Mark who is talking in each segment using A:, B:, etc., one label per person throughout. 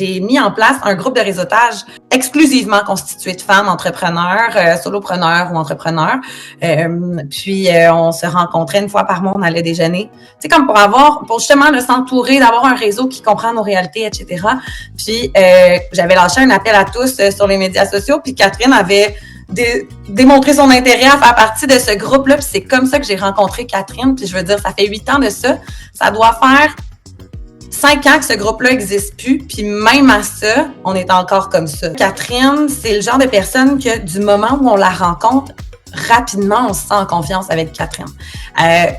A: J'ai mis en place un groupe de réseautage exclusivement constitué de femmes entrepreneurs, solopreneurs ou entrepreneurs. Puis on se rencontrait une fois par mois, on allait déjeuner. C'est comme pour justement s'entourer, d'avoir un réseau qui comprend nos réalités, etc. Puis j'avais lâché un appel à tous sur les médias sociaux, puis Catherine avait démontré son intérêt à faire partie de ce groupe-là. Puis c'est comme ça que j'ai rencontré Catherine. Puis je veux dire, ça fait 8 ans de ça. Ça doit faire 5 ans que ce groupe-là n'existe plus, puis même à ça, on est encore comme ça. Catherine, c'est le genre de personne que du moment où on la rencontre, rapidement, on se sent en confiance avec Catherine.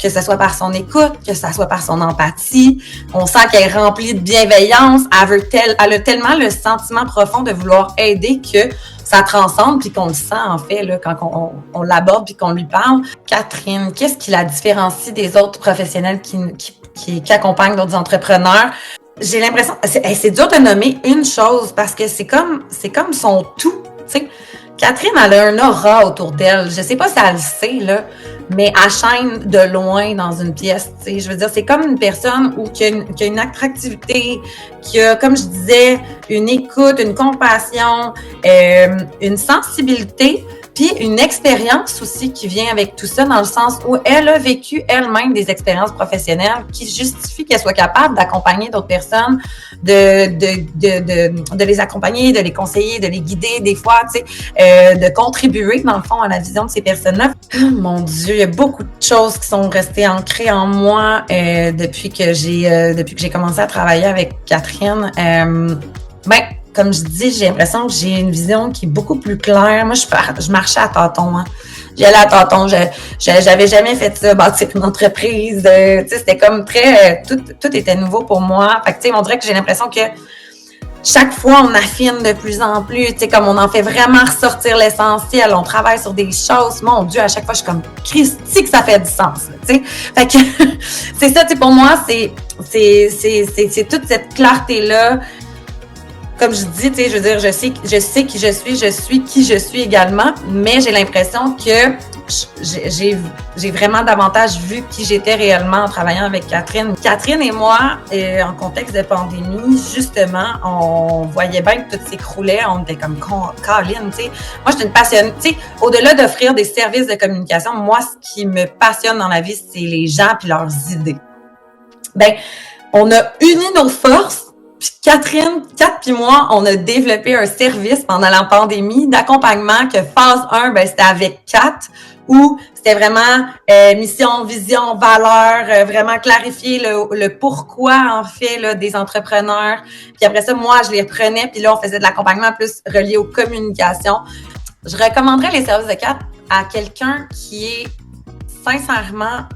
A: Que ce soit par son écoute, que ce soit par son empathie, on sent qu'elle est remplie de bienveillance, elle a tellement le sentiment profond de vouloir aider que ça transcende, puis qu'on le sent en fait là, quand on l'aborde puis qu'on lui parle. Catherine, qu'est-ce qui la différencie des autres professionnels qui accompagnent d'autres entrepreneurs? J'ai l'impression, c'est dur de nommer une chose parce que c'est comme son tout, tu sais. Catherine, elle a un aura autour d'elle. Je sais pas si elle le sait, là, mais elle shine de loin dans une pièce, tu sais. Je veux dire, c'est comme une personne qui a une attractivité, qui a, comme je disais, une écoute, une compassion, une sensibilité, puis une expérience aussi qui vient avec tout ça, dans le sens où elle a vécu elle-même des expériences professionnelles qui justifient qu'elle soit capable d'accompagner d'autres personnes, de les accompagner, de les conseiller, de les guider, des fois, tu sais, de contribuer, dans le fond, à la vision de ces personnes-là. Oh, mon Dieu, il y a beaucoup de choses qui sont restées ancrées en moi depuis que j'ai commencé à travailler avec Catherine. Comme je dis, j'ai l'impression que j'ai une vision qui est beaucoup plus claire. Moi, je marchais à tâtons. Hein. J'y allais à tâtons. J'avais jamais fait ça, bâtir une entreprise. Tu sais, c'était comme très... Tout était nouveau pour moi. Fait que, tu sais, on dirait que j'ai l'impression que chaque fois, on affine de plus en plus. Tu sais, comme on en fait vraiment ressortir l'essentiel. On travaille sur des choses. Mon Dieu, à chaque fois, je suis comme Christy que ça fait du sens. Tu sais, fait que c'est ça. Tu sais, pour moi, c'est toute cette clarté-là. Comme je dis, tu sais, je veux dire, je sais qui je suis qui je suis également, mais j'ai l'impression que j'ai vraiment davantage vu qui j'étais réellement en travaillant avec Catherine. Catherine et moi, en contexte de pandémie, justement, on voyait bien que tout s'écroulait, on était comme Caroline, tu sais. Moi, je suis une passionnée, tu sais, au-delà d'offrir des services de communication, moi, ce qui me passionne dans la vie, c'est les gens puis leurs idées. Ben, on a uni nos forces. Puis Catherine, Kat puis moi, on a développé un service pendant la pandémie d'accompagnement que phase 1, c'était avec Kat, où c'était vraiment mission, vision, valeur, vraiment clarifier le pourquoi, en fait, là, des entrepreneurs. Puis après ça, moi, je les reprenais, puis là, on faisait de l'accompagnement plus relié aux communications. Je recommanderais les services de Kat à quelqu'un qui est sincèrement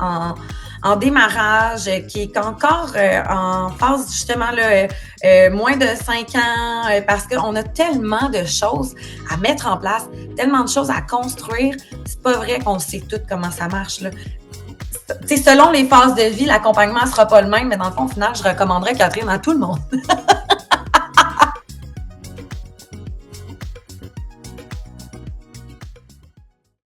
A: en démarrage, qui est encore en phase justement là, moins de 5 ans, parce qu'on a tellement de choses à mettre en place, tellement de choses à construire. C'est pas vrai qu'on sait tout comment ça marche, là. T'sais, selon les phases de vie, l'accompagnement sera pas le même, mais dans le fond, au final, je recommanderais Catherine à tout le monde.